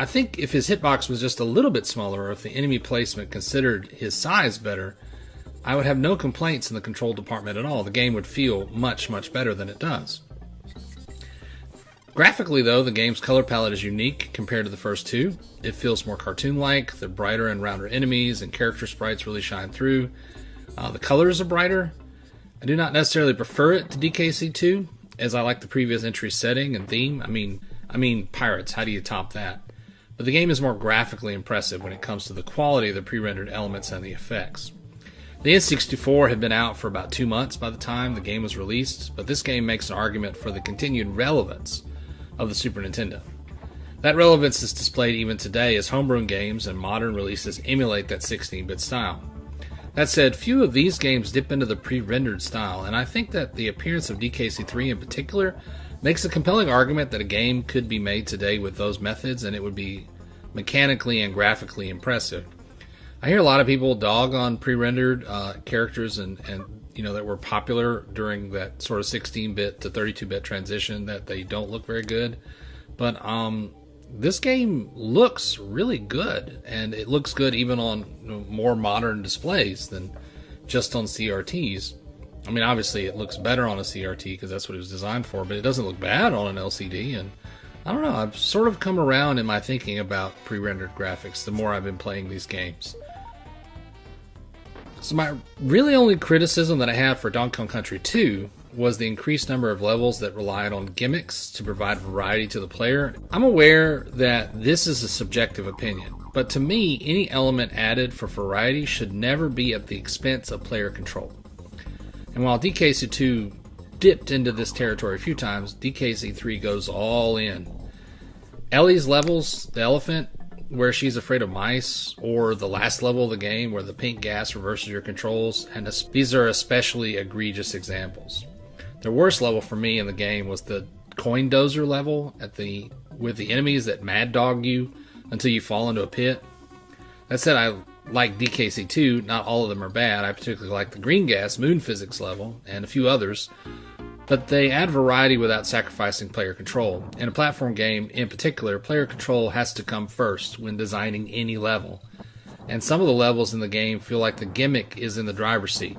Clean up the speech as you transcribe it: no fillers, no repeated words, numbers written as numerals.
I think if his hitbox was just a little bit smaller, or if the enemy placement considered his size better, I would have no complaints in the control department at all. The game would feel much, much better than it does. Graphically, though, the game's color palette is unique compared to the first two. It feels more cartoon-like. The brighter and rounder enemies and character sprites really shine through. The colors are brighter. I do not necessarily prefer it to DKC2, as I like the previous entry setting and theme. I mean pirates, how do you top that? But the game is more graphically impressive when it comes to the quality of the pre-rendered elements and the effects. The N64 had been out for about 2 months by the time the game was released, but this game makes an argument for the continued relevance of the Super Nintendo. That relevance is displayed even today as homegrown games and modern releases emulate that 16-bit style. That said, few of these games dip into the pre-rendered style, and I think that the appearance of DKC3 in particular makes a compelling argument that a game could be made today with those methods and it would be mechanically and graphically impressive. I hear a lot of people dog on pre-rendered characters and that were popular during that sort of 16-bit to 32-bit transition, that they don't look very good. But this game looks really good, and it looks good even on more modern displays than just on CRTs. I mean, obviously it looks better on a CRT because that's what it was designed for, but it doesn't look bad on an LCD. And I don't know, I've sort of come around in my thinking about pre-rendered graphics the more I've been playing these games. So my really only criticism that I had for Donkey Kong Country 2 was the increased number of levels that relied on gimmicks to provide variety to the player. I'm aware that this is a subjective opinion, but to me, any element added for variety should never be at the expense of player control. And while DKC2 dipped into this territory a few times, DKC3 goes all in. Ellie's levels, the elephant, where she's afraid of mice, or the last level of the game where the pink gas reverses your controls, and these are especially egregious examples. The worst level for me in the game was the coin dozer level with the enemies that mad dog you until you fall into a pit. That said, I like DKC2, not all of them are bad. I particularly like the green gas moon physics level and a few others, but they add variety without sacrificing player control. In a platform game in particular, player control has to come first when designing any level. And some of the levels in the game feel like the gimmick is in the driver's seat.